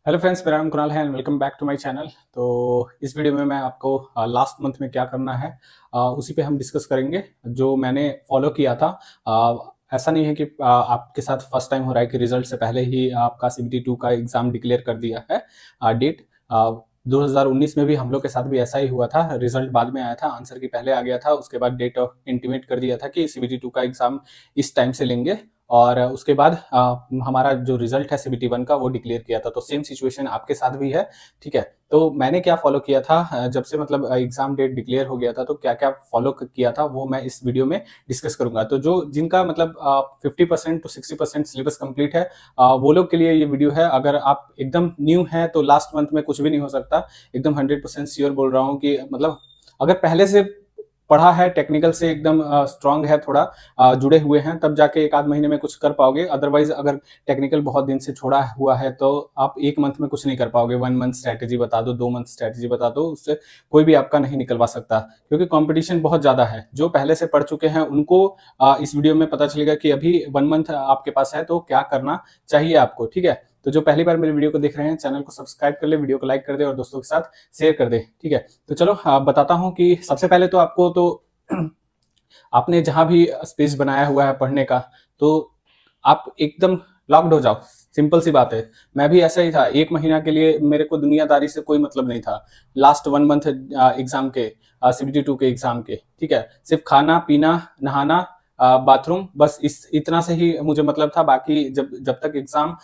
Hello friends, मेरा नाम कुणाल है and welcome back to my channel. तो इस वीडियो में मैं आपको लास्ट मंथ में क्या करना है उसी पे हम डिस्कस करेंगे जो मैंने फॉलो किया था। ऐसा नहीं है कि आपके साथ फर्स्ट टाइम हो रहा है कि रिजल्ट से पहले ही आपका CBT 2 का एग्जाम डिक्लेयर कर दिया है डेट। 2019 में भी हम लोग के साथ भी ऐसा ही हुआ था। रिजल्ट बाद में आया था, आंसर की पहले आ गया था, उसके बाद डेट इंटीमेट कर दिया था कि CBT 2 का एग्जाम इस टाइम से लेंगे और उसके बाद हमारा जो रिजल्ट है CBT 1 का वो डिक्लेयर किया था। तो सेम सिचुएशन आपके साथ भी है, ठीक है। तो मैंने क्या फॉलो किया था जब से मतलब एग्जाम डेट डिक्लेयर हो गया था, तो क्या क्या फॉलो किया था वो मैं इस वीडियो में डिस्कस करूंगा। तो जो जिनका मतलब 50% to 60% सिलेबस कंप्लीट है, वो लोग के लिए ये वीडियो है। अगर आप एकदम न्यू हैं तो लास्ट मंथ में कुछ भी नहीं हो सकता। एकदम 100% श्योर बोल रहा हूँ कि मतलब अगर पहले से पढ़ा है, टेक्निकल से एकदम स्ट्रांग है, थोड़ा जुड़े हुए हैं, तब जाके एक आध महीने में कुछ कर पाओगे। अदरवाइज अगर टेक्निकल बहुत दिन से छोड़ा हुआ है तो आप एक मंथ में कुछ नहीं कर पाओगे। 1 मंथ स्ट्रैटेजी बता दो, 2 मंथ स्ट्रैटेजी बता दो, उससे कोई भी आपका नहीं निकलवा सकता, क्योंकि कंपटीशन बहुत ज्यादा है। जो पहले से पढ़ चुके हैं उनको इस वीडियो में पता चलेगा कि अभी 1 मंथ आपके पास है तो क्या करना चाहिए आपको, ठीक है। तो जो पहली बार मेरे वीडियो को देख रहे हैं, चैनल को सब्सक्राइब कर ले, वीडियो को लाइक कर दे और दोस्तों के साथ शेयर कर दे, ठीक है। तो चलो बताता हूँ कि सबसे पहले तो आपको तो आपने जहां भी स्पेस बनाया हुआ है पढ़ने का, तो आप एकदम लॉक्ड हो जाओ। सिंपल सी बात है। मैं भी ऐसा ही था। एक महीना के लिए मेरे को दुनियादारी से कोई मतलब नहीं था। लास्ट 1 मंथ एग्जाम के, CBT 2 के एग्जाम के, ठीक है। सिर्फ खाना पीना, नहाना, बाथरूम, बस इस इतना से ही मुझे मतलब था। बाकी जब जब तक एग्जाम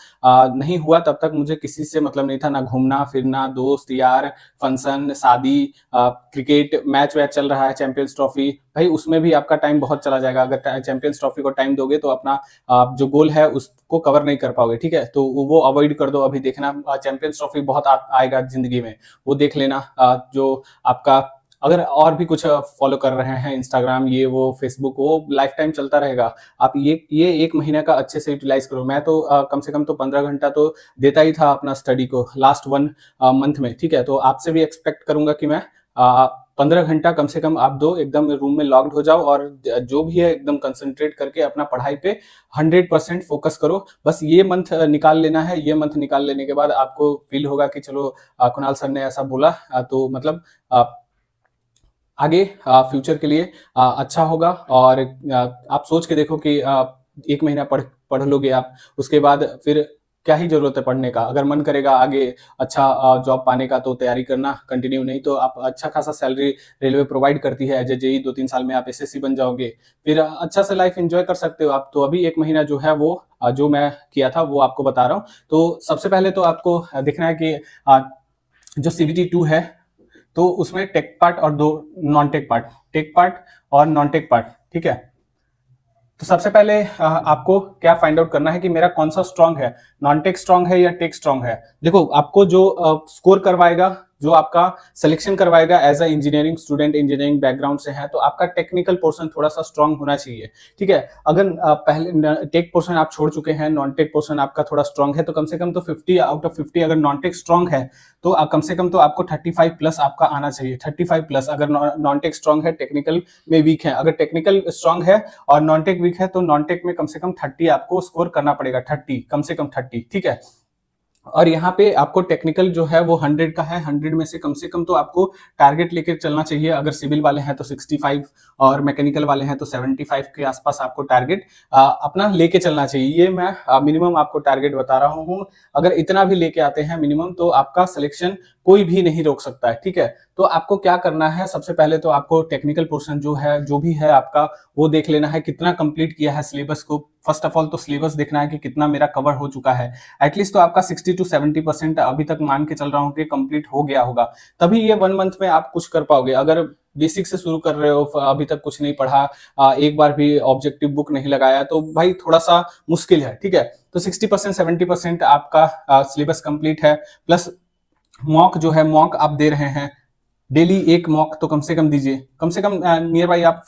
नहीं हुआ तब तक मुझे किसी से मतलब नहीं था। ना घूमना फिरना, दोस्त यार, फंक्शन, शादी, क्रिकेट मैच वैच चल रहा है, चैंपियंस ट्रॉफी, भाई उसमें भी आपका टाइम बहुत चला जाएगा। अगर चैंपियंस ट्रॉफी को टाइम दोगे तो अपना जो गोल है उसको कवर नहीं कर पाओगे, ठीक है। तो वो अवॉइड कर दो। अभी देखना चैंपियंस ट्रॉफी बहुत आएगा जिंदगी में, वो देख लेना। जो आपका अगर और भी कुछ फॉलो कर रहे हैं, इंस्टाग्राम, ये वो, फेसबुक, वो लाइफ टाइम चलता रहेगा। आप ये एक महीने का अच्छे से यूटिलाइज करो। मैं तो कम से कम तो 15 घंटा तो देता ही था अपना स्टडी को लास्ट 1 मंथ में, ठीक है। तो आपसे भी एक्सपेक्ट करूंगा कि मैं 15 घंटा कम से कम आप दो, एकदम रूम में लॉक्ड हो जाओ और जो भी है एकदम कंसंट्रेट करके अपना पढ़ाई पे 100% फोकस करो। बस ये मंथ निकाल लेना है। ये मंथ निकाल लेने के बाद आपको फील होगा कि चलो कुणाल सर ने ऐसा बोला, तो मतलब आगे फ्यूचर के लिए अच्छा होगा। और आप सोच के देखो कि एक महीना पढ़ पढ़ लोगे आप, उसके बाद फिर क्या ही जरूरत है पढ़ने का। अगर मन करेगा आगे अच्छा जॉब पाने का तो तैयारी करना कंटिन्यू, नहीं तो आप अच्छा खासा सैलरी रेलवे प्रोवाइड करती है। एज ए जेई 2-3 साल में आप SSC बन जाओगे, फिर अच्छा से लाइफ एंजॉय कर सकते हो आप। तो अभी एक महीना जो है वो जो मैं किया था वो आपको बता रहा हूँ। तो सबसे पहले तो आपको देखना है कि जो CBT 2 है तो उसमें टेक पार्ट और दो non tech part, tech part और नॉन टेक पार्ट, ठीक है। तो सबसे पहले आपको क्या फाइंड आउट करना है कि मेरा कौन सा स्ट्रांग है, नॉन टेक स्ट्रांग है या टेक स्ट्रांग है। देखो, आपको जो स्कोर करवाएगा, जो आपका सिलेक्शन करवाएगा as a engineering student, engineering background से है, तो आपका टेक्निकल पोर्शन थोड़ा सा स्ट्रांग होना चाहिए, ठीक है। अगर पहले टेक पोर्शन आप छोड़ चुके हैं, नॉन टेक पोर्शन आपका थोड़ा स्ट्रांग है, तो कम से कम तो 50 आउट ऑफ 50 अगर नॉन टेक स्ट्रांग है तो कम से कम तो आपको 35 प्लस आपका आना चाहिए। 35 प्लस अगर नॉन टेक स्ट्रांग है, टेक्निकल में वीक है। अगर टेक्निकल स्ट्रांग है और नॉन टेक वीक है तो नॉन टेक में कम से कम 30 आपको स्कोर करना पड़ेगा। 30, कम से कम 30, ठीक है। और यहाँ पे आपको टेक्निकल जो है वो 100 का है। 100 में से कम तो आपको टारगेट लेकर चलना चाहिए। अगर सिविल वाले हैं तो 65 और मैकेनिकल वाले हैं तो 75 के आसपास आपको टारगेट अपना लेके चलना चाहिए। ये मैं मिनिमम आपको टारगेट बता रहा हूँ। अगर इतना भी लेके आते हैं मिनिमम, तो आपका सिलेक्शन कोई भी नहीं रोक सकता है, ठीक है। तो आपको क्या करना है, सबसे पहले तो आपको टेक्निकल पोर्शन जो है, जो भी है आपका, वो देख लेना है कितना कंप्लीट किया है सिलेबस को। फर्स्ट ऑफ ऑल तो सिलेबस देखना है कि कितना मेरा कवर हो चुका है। एटलीस्ट तो आपका 60 to 70% अभी तक मान के चल रहा हूँ कि कंप्लीट हो गया होगा, तभी ये 1 मंथ में आप कुछ कर पाओगे। अगर बेसिक से शुरू कर रहे हो, अभी तक कुछ नहीं पढ़ा, एक बार भी ऑब्जेक्टिव बुक नहीं लगाया, तो भाई थोड़ा सा मुश्किल है, ठीक है। तो 60% 70% आपका सिलेबस कंप्लीट है। प्लस मॉक जो है, मॉक आप दे रहे हैं डेली, एक मॉक तो कम से कम दीजिए। कम से कम नियर बाई आप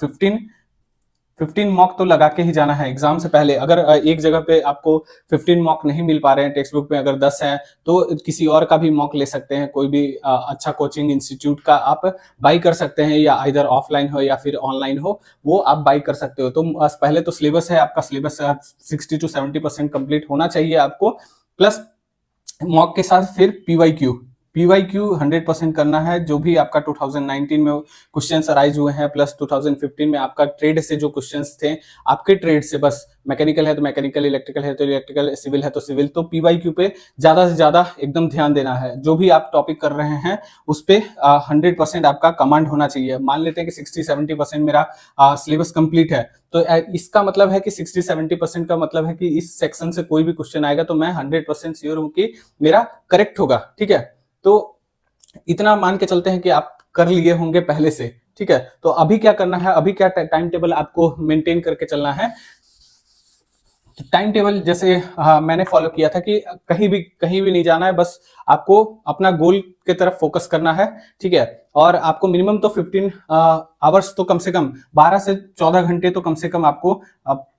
15 मॉक तो लगा के ही जाना है एग्जाम से पहले। अगर एक जगह पे आपको 15 मॉक नहीं मिल पा रहे हैं, टेक्स्ट बुक में अगर 10 है, तो किसी और का भी मॉक ले सकते हैं। कोई भी अच्छा कोचिंग इंस्टीट्यूट का आप बाई कर सकते हैं, या इधर ऑफलाइन हो या फिर ऑनलाइन हो, वो आप बाई कर सकते हो। तो पहले तो सिलेबस है आपका, सिलेबस 60 to 70% कंप्लीट होना चाहिए आपको। प्लस मॉक के साथ फिर पीवाईक्यू 100% करना है। जो भी आपका 2019 में क्वेश्चंस अराइज हुए हैं प्लस 2015 में आपका ट्रेड से जो क्वेश्चंस थे, आपके ट्रेड से, बस मैकेनिकल है तो मैकेनिकल, इलेक्ट्रिकल है तो इलेक्ट्रिकल, सिविल है तो सिविल, तो पीवाईक्यू पे ज्यादा से ज्यादा एकदम ध्यान देना है। जो भी आप टॉपिक कर रहे हैं उस पे 100% आपका कमांड होना चाहिए। मान लेते हैं कि 60-70% मेरा सिलेबस कंप्लीट है, तो इसका मतलब है कि 60-70% का मतलब है कि इस सेक्शन से कोई भी क्वेश्चन आएगा तो मैं 100% श्योर हूं कि मेरा करेक्ट होगा। ठीक है, तो इतना मान के चलते हैं कि आप कर लिए होंगे पहले से। ठीक है, तो अभी क्या करना है, अभी क्या टाइम टेबल आपको मेंटेन करके चलना है। टाइम टेबल जैसे मैंने फॉलो किया था कि कहीं भी नहीं जाना है, बस आपको अपना गोल के तरफ फोकस करना है। ठीक है, और आपको मिनिमम तो 15 आवर्स तो कम से कम 12 से 14 घंटे तो कम से कम आपको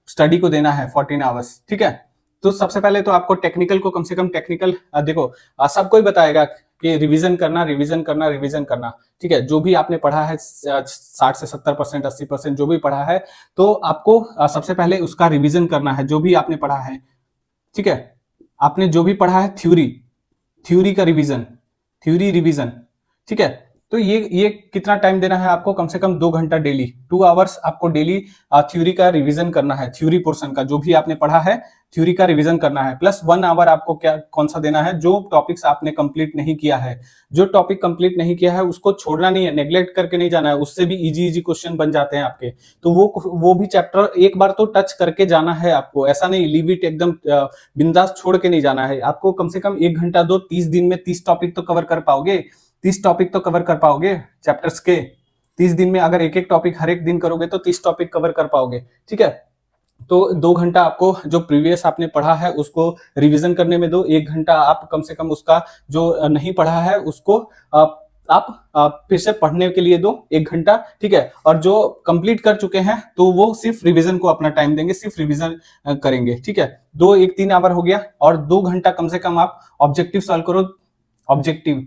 स्टडी को देना है, 14 आवर्स। ठीक है, तो सबसे पहले तो आपको टेक्निकल को कम से कम टेक्निकल देखो सबको ही बताएगा कि रिवीजन करना, रिवीजन करना, रिवीजन करना। ठीक है, जो भी आपने पढ़ा है 60 से 70%, 80% जो भी पढ़ा है, तो आपको सबसे पहले उसका रिवीजन करना है, जो भी आपने पढ़ा है। ठीक है, आपने जो भी पढ़ा है थ्योरी का रिवीजन, थ्योरी रिवीजन। ठीक है, तो ये कितना टाइम देना है आपको, कम से कम 2 घंटा डेली, 2 आवर्स आपको डेली थ्योरी का रिवीजन करना है। थ्योरी पोर्शन का जो भी आपने पढ़ा है थ्योरी का रिवीजन करना है, प्लस 1 आवर आपको कौन सा देना है, जो टॉपिक्स आपने कंप्लीट नहीं किया है। जो टॉपिक कंप्लीट नहीं किया है उसको छोड़ना नहीं है, नेग्लेक्ट करके नहीं जाना है, उससे भी इजी क्वेश्चन बन जाते हैं आपके। तो वो भी चैप्टर एक बार तो टच करके जाना है आपको, ऐसा नहीं लीव इट एकदम बिंदास छोड़ के नहीं जाना है आपको। कम से कम 1 घंटा दो, 30 दिन में 30 टॉपिक तो कवर कर पाओगे, 30 टॉपिक तो कवर कर पाओगे चैप्टर्स के। 30 दिन में अगर एक टॉपिक हर एक दिन करोगे तो 30 टॉपिक कवर कर पाओगे। ठीक है, तो 2 घंटा आपको जो प्रीवियस आपने पढ़ा है उसको रिवीजन करने में दो, 1 घंटा आप कम से कम उसका जो नहीं पढ़ा है उसको आप फिर से पढ़ने के लिए दो, 1 घंटा। ठीक है, और जो कंप्लीट कर चुके हैं तो वो सिर्फ रिवीजन को अपना टाइम देंगे, सिर्फ रिवीजन करेंगे। ठीक है, 3 आवर हो गया, और 2 घंटा कम से कम आप ऑब्जेक्टिव सॉल्व करो। ऑब्जेक्टिव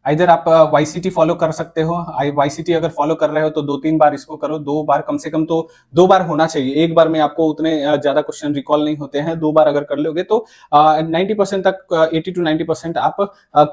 इधर आप वाईसीटी फॉलो कर सकते हो, वाईसीटी अगर फॉलो कर रहे हो तो 2-3 बार इसको करो, 2 बार कम से कम, तो 2 बार होना चाहिए। एक बार में आपको उतने ज्यादा क्वेश्चन रिकॉल नहीं होते हैं, 2 बार अगर कर लोगे तो 90% तक, 80-90% आप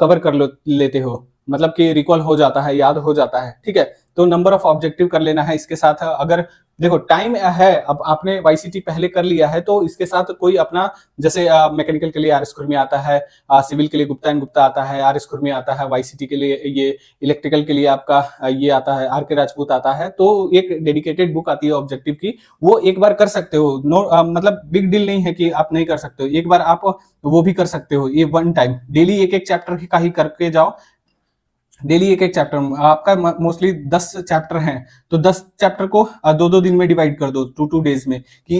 कवर कर लेते हो, मतलब कि रिकॉल हो जाता है, याद हो जाता है। ठीक है, तो नंबर ऑफ ऑब्जेक्टिव कर लेना है इसके साथ। अगर देखो टाइम है, अब आपने वाईसीटी पहले कर लिया है तो इसके साथ कोई अपना, जैसे मैकेनिकल के लिए आर एस खुरमी आता है, सिविल के लिए गुप्ता एंड गुप्ता आता है, आर एस खुरमी आता है, वाईसीटी के लिए ये, इलेक्ट्रिकल के लिए आपका ये आता है, आर के राजपूत आता है। तो एक डेडिकेटेड बुक आती है ऑब्जेक्टिव की, वो एक बार कर सकते हो। मतलब बिग डील नहीं है कि आप नहीं कर सकते हो, एक बार आप वो भी कर सकते हो। ये 1 टाइम डेली एक चैप्टर का ही करके जाओ, डेली एक चैप्टर। आपका मोस्टली 10 चैप्टर हैं, तो 10 चैप्टर को 2-2 दिन में डिवाइड कर दो, 2 डेज में, कि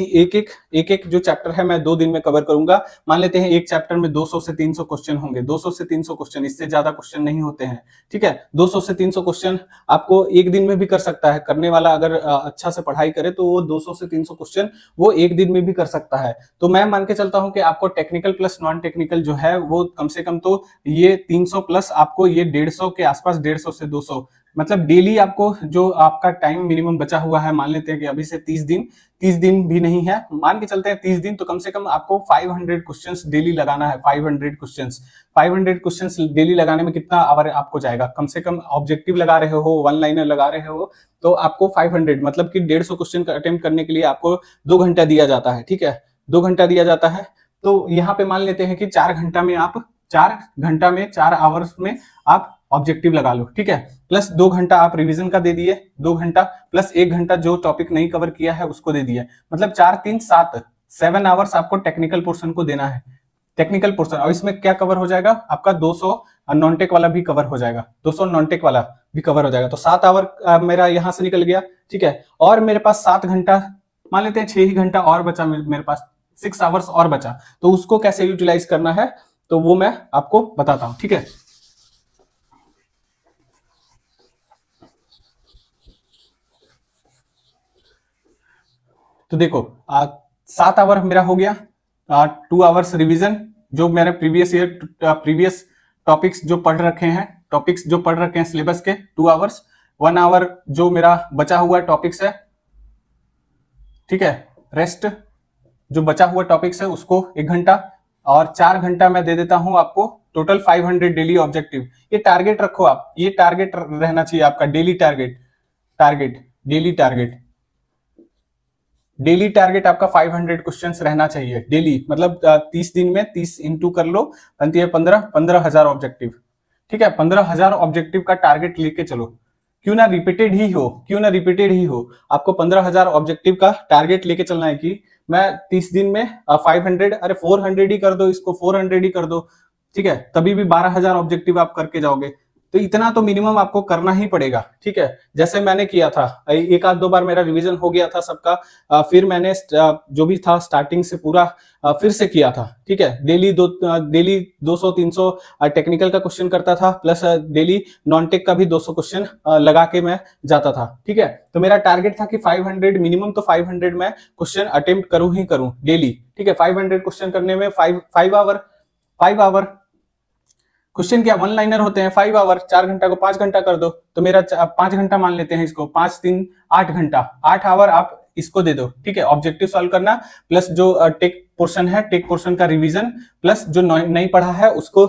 एक जो चैप्टर है मैं 2 दिन में कवर करूंगा। मान लेते हैं एक चैप्टर में 200 से 300 क्वेश्चन होंगे, 200 से 300 क्वेश्चन, इससे ज्यादा क्वेश्चन नहीं होते हैं। ठीक है, 200 से 300 क्वेश्चन आपको एक दिन में भी कर सकता है, करने वाला अगर अच्छा से पढ़ाई करे तो वो 200 से 300 क्वेश्चन वो एक दिन में भी कर सकता है। तो मैं मान के चलता हूं कि आपको टेक्निकल प्लस नॉन टेक्निकल जो है वो कम से कम तो ये 300 प्लस आपको ये 150 के आसपास, 150 से 200, मतलब डेली आपको जो आपका टाइम मिनिमम बचा हुआ है, मान लेते हैं कि अभी से 30 दिन भी नहीं है, मान के चलते हैं 30 दिन, तो कम से कम आपको 500 क्वेश्चंस डेली लगाना है। 500 क्वेश्चंस डेली लगाने में कितना आवर आपको जाएगा, कम से कम ऑब्जेक्टिव लगा रहे हो, 1 लाइनर लगा रहे हो, तो आपको 500 मतलब कि 150 क्वेश्चन अटेम्प्ट करने के लिए आपको 2 घंटा दिया जाता है। ठीक है, 2 घंटा दिया जाता है, तो यहाँ पे मान लेते हैं कि 4 घंटा में 4 आवर्स में आप ऑब्जेक्टिव लगा लो। ठीक है, प्लस 2 घंटा आप रिवीजन का दे दिए, 2 घंटा प्लस 1 घंटा जो टॉपिक नहीं कवर किया है उसको दे दिया, मतलब 4-3-7 आवर्स आपको टेक्निकल पोर्शन को देना है। टेक्निकल पोर्शन, और इसमें क्या कवर हो जाएगा आपका, 200 नॉन टेक वाला भी कवर हो जाएगा, 200 नॉन टेक वाला भी कवर हो जाएगा। तो 7 आवर मेरा यहां से निकल गया। ठीक है, और मेरे पास 7 घंटा, मान लेते हैं 6 ही घंटा और बचा मेरे पास, 6 आवर्स और बचा, तो उसको कैसे यूटिलाइज करना है तो वो मैं आपको बताता हूं। ठीक है, तो देखो 7 आवर मेरा हो गया, 2 आवर्स रिवीजन, जो मेरे प्रीवियस टॉपिक्स जो पढ़ रखे हैं सिलेबस के, 2 आवर्स, 1 आवर जो मेरा बचा हुआ टॉपिक्स है। ठीक है, रेस्ट जो बचा हुआ टॉपिक्स है उसको 1 घंटा, और 4 घंटा मैं दे देता हूं आपको, टोटल 500 डेली ऑब्जेक्टिव। ये टारगेट रखो आप, ये टारगेट रहना चाहिए आपका, डेली टारगेट, डेली टारगेट आपका 500 क्वेश्चंस रहना चाहिए डेली, मतलब 30 दिन में 30 इंटू कर लो, बनती है 15,000 ऑब्जेक्टिव। ठीक है, 15,000 ऑब्जेक्टिव का टारगेट लेके चलो, क्यों ना रिपीटेड ही हो, आपको 15,000 ऑब्जेक्टिव का टारगेट लेके चलना है कि मैं 30 दिन में 500, अरे 400 ही कर दो, इसको 400 ही कर दो, ठीक है, तभी भी 12,000 ऑब्जेक्टिव आप करके जाओगे। तो इतना तो मिनिमम आपको करना ही पड़ेगा। ठीक है, जैसे मैंने किया था, एक आध दो बार मेरा रिवीजन हो गया था सबका, फिर मैंने जो भी था स्टार्टिंग से पूरा फिर से किया था। ठीक है, डेली 200-300 टेक्निकल का क्वेश्चन करता था, प्लस डेली नॉन टेक का भी 200 क्वेश्चन लगा के मैं जाता था। ठीक है, तो मेरा टारगेट था कि 500 मिनिमम, तो 500 मैं क्वेश्चन अटेम्प्ट करूं ही करूं डेली। ठीक है, 500 क्वेश्चन करने में 5 आवर क्वेश्चन क्या वन लाइनर होते हैं, 5 आवर, 4 घंटा को 5 घंटा कर दो, तो मेरा 5 घंटा मान लेते हैं इसको, 5 3 8 घंटा, 8 आवर आप इसको दे दो। ठीक है, ऑब्जेक्टिव सॉल्व करना, प्लस जो टेक पोर्शन है, टेक पोर्शन का रिवीजन, प्लस जो नहीं पढ़ा है उसको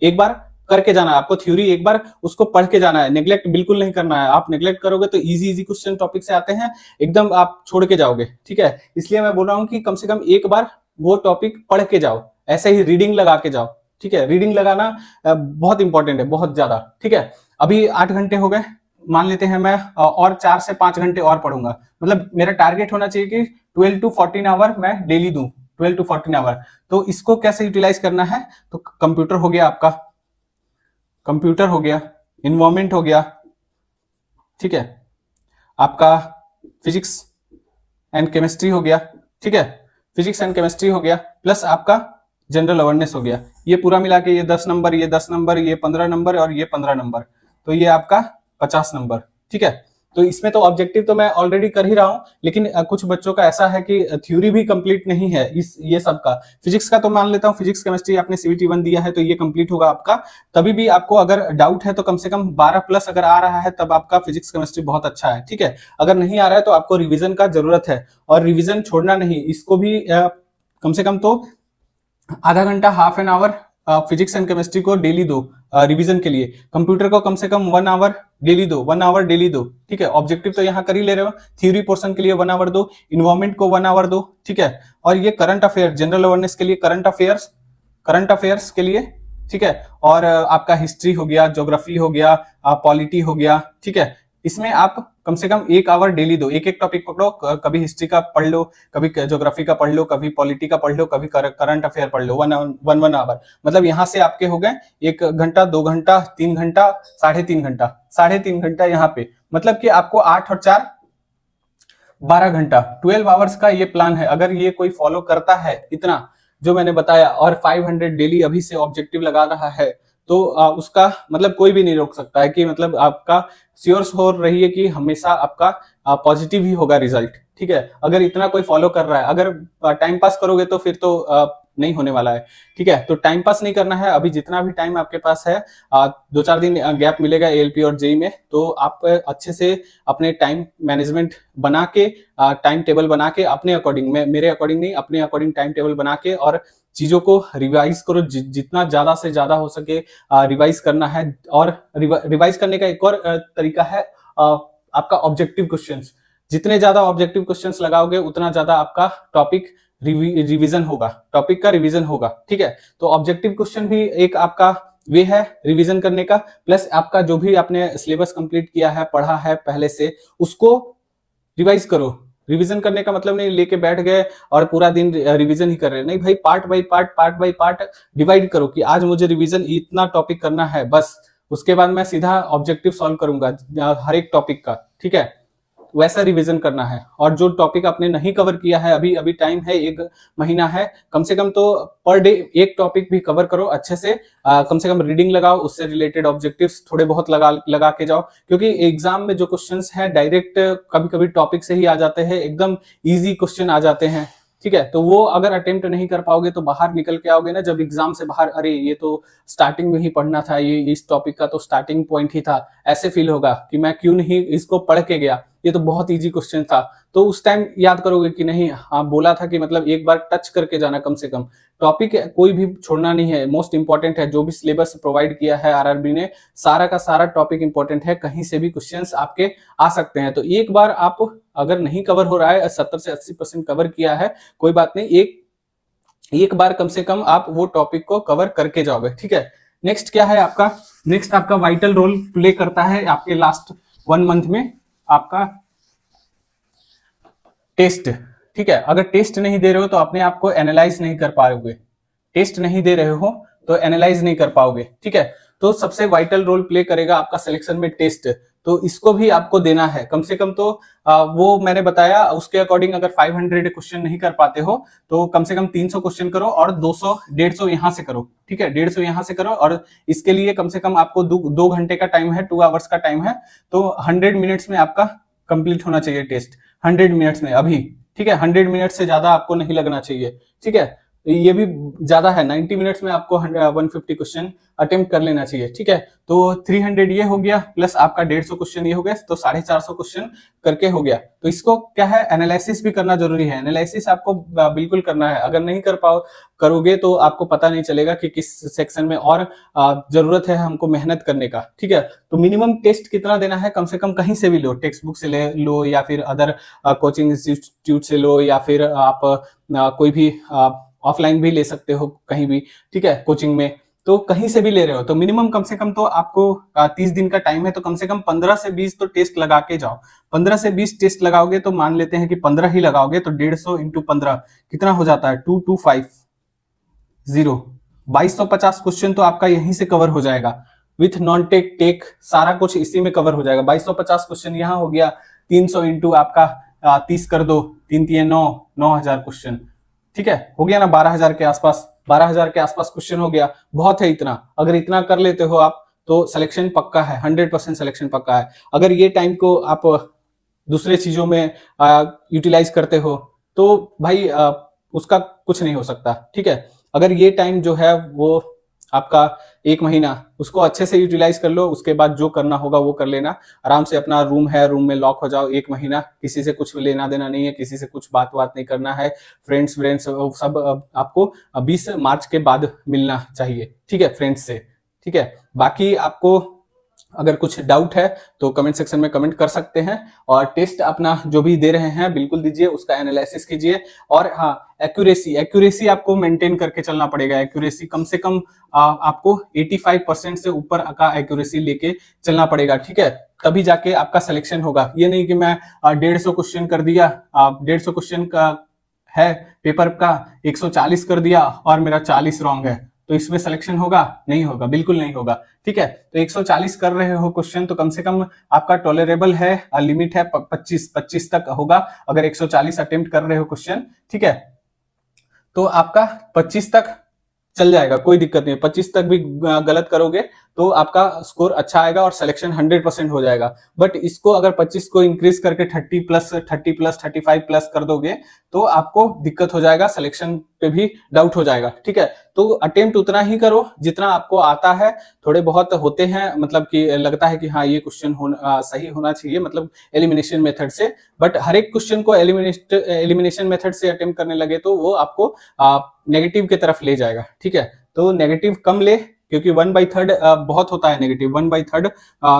एक बार करके जाना है आपको, थ्योरी एक बार उसको पढ़ के जाना है, नेग्लेक्ट बिल्कुल नहीं करना है। आप नेग्लेक्ट करोगे तो इजी क्वेश्चन टॉपिक से आते हैं, एकदम आप छोड़ के जाओगे। ठीक है, इसलिए मैं बोल रहा हूं कि कम से कम एक बार वो टॉपिक पढ़ के जाओ, ऐसे ही रीडिंग लगा के जाओ। ठीक है, रीडिंग लगाना बहुत इंपॉर्टेंट है, बहुत ज्यादा। ठीक है, अभी 8 घंटे हो गए, मान लेते हैं मैं और 4 से 5 घंटे और पढ़ूंगा, मतलब मेरा टारगेट होना चाहिए कि 12 to 14 आवर मैं डेली दूं, 12 to 14 आवर। तो इसको कैसे यूटिलाइज करना है, तो कंप्यूटर हो गया आपका, कंप्यूटर हो गया, इन्वायरमेंट हो गया, ठीक है, आपका फिजिक्स एंड केमिस्ट्री हो गया। ठीक है, फिजिक्स एंड केमिस्ट्री हो गया, प्लस आपका जनरल अवेयरनेस हो गया। ये पूरा मिला के ये 10 नंबर, ये 10 नंबर, ये 15 नंबर और ये 15 नंबर, तो ये आपका 50 नंबर। ठीक है, तो इसमें तो ऑब्जेक्टिव तो मैं ऑलरेडी कर ही रहा हूं, लेकिन कुछ बच्चों का ऐसा है कि थ्योरी भी कंप्लीट नहीं है इस ये सब का। फिजिक्स का तो मान लेता हूं, फिजिक्स केमिस्ट्री आपने CBT 1 दिया है तो ये कंप्लीट होगा आपका। तभी भी आपको अगर डाउट है तो कम से कम 12 प्लस अगर आ रहा है तब आपका फिजिक्स केमिस्ट्री बहुत अच्छा है। ठीक है, अगर नहीं आ रहा है तो आपको रिविजन का जरूरत है, और रिविजन छोड़ना नहीं, इसको भी कम से कम तो आधा घंटा, half an hour physics and chemistry को डेली दो रिवीजन के लिए। कंप्यूटर को कम से कम 1 आवर डेली दो, 1 आवर डेली दो। ठीक है, ऑब्जेक्टिव तो यहाँ कर ही ले रहे हो, थ्योरी पोर्शन के लिए 1 आवर दो, इन्वायरमेंट को 1 आवर दो। ठीक है, और ये करंट अफेयर, जनरल अवेयरनेस के लिए करंट अफेयर्स के लिए। ठीक है, और आपका हिस्ट्री हो गया, ज्योग्राफी हो गया, पॉलिटी हो गया। ठीक है, इसमें आप कम से कम 1 आवर डेली दो, एक एक टॉपिक पकड़ो, कभी हिस्ट्री का पढ़ लो, कभी ज्योग्राफी का पढ़ लो, कभी पॉलिटी का पढ़ लो, कभी करंट अफेयर पढ़ लो, 1 आवर। मतलब यहाँ से आपके हो गए 1 घंटा, 2 घंटा, 3 घंटा, 3.5 घंटा यहाँ पे, मतलब कि आपको 8 और 4 12 घंटा, 12 आवर्स का ये प्लान है। अगर ये कोई फॉलो करता है इतना जो मैंने बताया, और 500 डेली अभी से ऑब्जेक्टिव लगा रहा है, तो उसका मतलब कोई भी नहीं रोक सकता है कि मतलब आपका श्योर हो रही है कि हमेशा आपका पॉजिटिव ही होगा रिजल्ट। ठीक है, अगर इतना कोई फॉलो कर रहा है, अगर टाइम पास करोगे तो फिर तो नहीं होने वाला है। ठीक है, तो टाइम पास नहीं करना है। अभी जितना भी टाइम आपके पास है, 2-4 दिन गैप मिलेगा ALP और JEE में, तो आप अच्छे से अपने टाइम मैनेजमेंट बना के, टाइम टेबल बना के, अपने अकॉर्डिंग, मेरे अकॉर्डिंग नहीं, अपने अकॉर्डिंग टाइम टेबल बना के और चीजों को रिवाइज करो, जितना ज्यादा से ज्यादा हो सके रिवाइज करना है। और रिवाइज करने का एक और तरीका है आपका ऑब्जेक्टिव क्वेश्चंस। जितने ज्यादा ऑब्जेक्टिव क्वेश्चंस लगाओगे उतना ज्यादा आपका टॉपिक रिवीजन होगा, टॉपिक का रिवीजन होगा। ठीक है, तो ऑब्जेक्टिव क्वेश्चन भी एक आपका वे है रिवीजन करने का, प्लस आपका जो भी आपने सिलेबस कंप्लीट किया है, पढ़ा है पहले से, उसको रिवाइज करो। रिवीजन करने का मतलब नहीं लेके बैठ गए और पूरा दिन रिवीजन ही कर रहे हैं, नहीं भाई, पार्ट बाय पार्ट डिवाइड करो कि आज मुझे रिवीजन इतना टॉपिक करना है बस, उसके बाद मैं सीधा ऑब्जेक्टिव सॉल्व करूंगा हर एक टॉपिक का। ठीक है, वैसा रिवीजन करना है। और जो टॉपिक आपने नहीं कवर किया है, अभी टाइम है, 1 महीना है, कम से कम तो पर डे एक टॉपिक भी कवर करो अच्छे से। कम से कम रीडिंग लगाओ, उससे रिलेटेड ऑब्जेक्टिव्स थोड़े बहुत लगा के जाओ, क्योंकि एग्जाम में जो क्वेश्चंस हैं डायरेक्ट कभी कभी टॉपिक से ही आ जाते हैं, एकदम इजी क्वेश्चन आ जाते हैं। ठीक है। तो वो अगर अटेम्प्ट नहीं कर पाओगे तो बाहर निकल के आओगे ना जब एग्जाम से बाहर, अरे ये तो स्टार्टिंग में ही पढ़ना था, ये इस टॉपिक का तो स्टार्टिंग पॉइंट ही था, ऐसे फील होगा कि मैं क्यों नहीं इसको पढ़ के गया, ये तो बहुत इजी क्वेश्चन था। तो उस टाइम याद करोगे कि नहीं, हाँ बोला था कि मतलब एक बार टच करके जाना, कम से कम टॉपिक कोई भी छोड़ना नहीं है, मोस्ट इंपॉर्टेंट है। जो भी सिलेबस प्रोवाइड किया है आरआरबी ने, सारा का सारा टॉपिक इंपॉर्टेंट है, कहीं से भी क्वेश्चंस आपके आ सकते हैं। तो एक बार आप अगर नहीं कवर हो रहा है, 70 से 80% कवर किया है, कोई बात नहीं, एक बार कम से कम आप वो टॉपिक को कवर करके जाओगे, ठीक है। नेक्स्ट क्या है आपका, नेक्स्ट आपका वाइटल रोल प्ले करता है आपके लास्ट 1 मंथ में आपका टेस्ट, ठीक है। अगर टेस्ट नहीं दे रहे हो तो अपने आप को एनालाइज नहीं कर पाओगे, टेस्ट नहीं दे रहे हो तो एनालाइज नहीं कर पाओगे, ठीक है। तो सबसे वाइटल रोल प्ले करेगा आपका सिलेक्शन में टेस्ट, तो इसको भी आपको देना है कम से कम। तो वो मैंने बताया उसके अकॉर्डिंग, अगर 500 क्वेश्चन नहीं कर पाते हो तो कम से कम 300 क्वेश्चन करो और 200-150 यहां से करो, ठीक है। 150 यहां से करो, और इसके लिए कम से कम आपको 2 घंटे का टाइम है, 2 आवर्स का टाइम है। तो 100 मिनट्स में आपका कंप्लीट होना चाहिए टेस्ट, 100 मिनट्स में अभी, ठीक है। 100 मिनट से ज्यादा आपको नहीं लगना चाहिए, ठीक है। ये भी ज्यादा है, 90 मिनट्स में आपको 150 क्वेश्चन अटेम्प्ट कर लेना चाहिए, ठीक है। तो 300 ये हो गया, प्लस आपका 150 क्वेश्चन ये हो गया, तो 450 क्वेश्चन करके हो गया। तो इसको क्या है, एनालिसिस भी करना जरूरी है, एनालिसिस आपको बिल्कुल करना है। अगर नहीं करोगे तो आपको पता नहीं चलेगा कि किस सेक्शन में और जरूरत है हमको मेहनत करने का, ठीक है। तो मिनिमम टेस्ट कितना देना है, कम से कम कहीं से भी लो, टेक्स्ट बुक से ले लो या फिर अदर कोचिंग इंस्टीट्यूट से लो, या फिर आप कोई भी ऑफलाइन भी ले सकते हो कहीं भी, ठीक है, कोचिंग में। तो कहीं से भी ले रहे हो तो मिनिमम कम से कम तो आपको 30 दिन का टाइम है, तो कम से कम 15 से 20 तो टेस्ट लगा के जाओ। 15 से 20 टेस्ट लगाओगे तो मान लेते हैं कि 15 ही लगाओगे, तो 150 इंटू 15 कितना हो जाता है, 2250, 2250 क्वेश्चन तो आपका यहीं से कवर हो जाएगा, विथ नॉन टेक सारा कुछ इसी में कवर हो जाएगा। 2250 क्वेश्चन यहाँ हो गया, 300 इंटू आपका 30 कर दो, 3 3 9, 9000 क्वेश्चन, ठीक है, हो गया ना 12,000 के आसपास, 12,000 के आसपास क्वेश्चन हो गया। बहुत है इतना, अगर इतना कर लेते हो आप तो सिलेक्शन पक्का है, 100% सिलेक्शन पक्का है। अगर ये टाइम को आप दूसरे चीजों में यूटिलाइज करते हो तो भाई उसका कुछ नहीं हो सकता, ठीक है। अगर ये टाइम जो है वो आपका 1 महीना, उसको अच्छे से यूटिलाइज कर लो, उसके बाद जो करना होगा वो कर लेना। आराम से अपना रूम है, रूम में लॉक हो जाओ 1 महीना, किसी से कुछ लेना देना नहीं है, किसी से कुछ बात नहीं करना है। फ्रेंड्स सब आपको 20 मार्च के बाद मिलना चाहिए, ठीक है, फ्रेंड्स से, ठीक है। बाकी आपको अगर कुछ डाउट है तो कमेंट सेक्शन में कमेंट कर सकते हैं, और टेस्ट अपना जो भी दे रहे हैं बिल्कुल दीजिए, उसका एनालिसिस कीजिए। और हाँ, एक्यूरेसी आपको मेंटेन करके चलना पड़ेगा। एक्यूरेसी कम से कम आपको 85% से ऊपर का एक्यूरेसी लेके चलना पड़ेगा, ठीक है, तभी जाके आपका सिलेक्शन होगा। ये नहीं कि मैं 150 क्वेश्चन कर दिया, 150 क्वेश्चन का है पेपर का, 140 कर दिया और मेरा 40 रॉन्ग है, तो इसमें सिलेक्शन होगा? नहीं होगा, बिल्कुल नहीं होगा, ठीक है। तो 140 कर रहे हो क्वेश्चन तो कम से कम आपका टॉलरेबल है, लिमिट है 25 तक होगा। अगर 140 अटेम्प्ट कर रहे हो क्वेश्चन, ठीक है, तो आपका 25 तक चल जाएगा, कोई दिक्कत नहीं है। 25 तक भी गलत करोगे तो आपका स्कोर अच्छा आएगा और सिलेक्शन 100% हो जाएगा। बट इसको अगर 25 को इंक्रीज करके 30+, 35+ कर दोगे तो आपको दिक्कत हो जाएगा, सिलेक्शन पे भी डाउट हो जाएगा, ठीक है। तो अटेम्प्ट उतना ही करो जितना आपको आता है। थोड़े बहुत होते हैं, मतलब कि लगता है कि हाँ ये क्वेश्चन सही होना चाहिए, मतलब एलिमिनेशन मेथड से, बट हर एक क्वेश्चन को एलिमिनेशन मेथड से अटेम्प्ट करने लगे तो वो आपको नेगेटिव की तरफ ले जाएगा, ठीक है। तो नेगेटिव कम ले, क्योंकि 1/3 बहुत होता है नेगेटिव, 1/3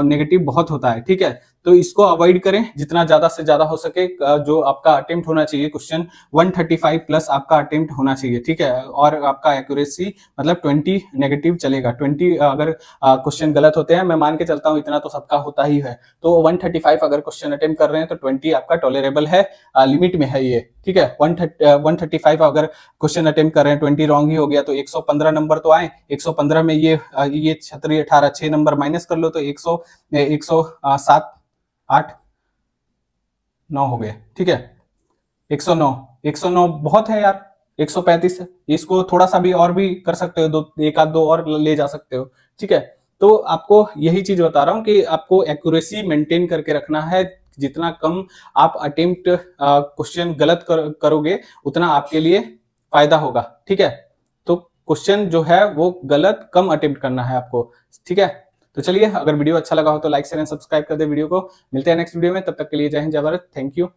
नेगेटिव बहुत होता है, ठीक है। तो इसको अवॉइड करें जितना ज्यादा से ज्यादा हो सके। जो आपका अटेम्प्ट होना चाहिए क्वेश्चन 135+ आपका अटेम्प्ट होना चाहिए, ठीक है। और आपका एक्यूरेसी मतलब 20 नेगेटिव चलेगा। 20 अगर क्वेश्चन गलत होते हैं, मैं मान के चलता हूं इतना तो सबका होता ही है, तो 135 अगर क्वेश्चन अटेम्प्ट कर रहे हैं तो 20 आपका टॉलरेबल है, लिमिट में है ये, ठीक है। 135 अगर क्वेश्चन अटेम्प्ट कर रहे हैं, 20 रॉन्ग ही हो गया तो 115 नंबर तो आए। 115 में ये 36 18 6 नंबर माइनस कर लो तो 107 8 9 हो गए, ठीक है। 109 बहुत है यार, 135 है, इसको थोड़ा सा भी और भी कर सकते हो, एक आध दो और ले जा सकते हो, ठीक है। तो आपको यही चीज बता रहा हूं कि आपको एक्यूरेसी मेंटेन करके रखना है, जितना कम आप अटेम्प्ट क्वेश्चन गलत करोगे उतना आपके लिए फायदा होगा। ठीक है, तो क्वेश्चन जो है वो गलत कम अटेम्प्ट करना है आपको। ठीक है, तो चलिए, अगर वीडियो अच्छा लगा हो तो लाइक शेयर एंड सब्सक्राइब कर दे वीडियो को। मिलते हैं नेक्स्ट वीडियो में, तब तक के लिए जय हिंद जय भारत, थैंक यू।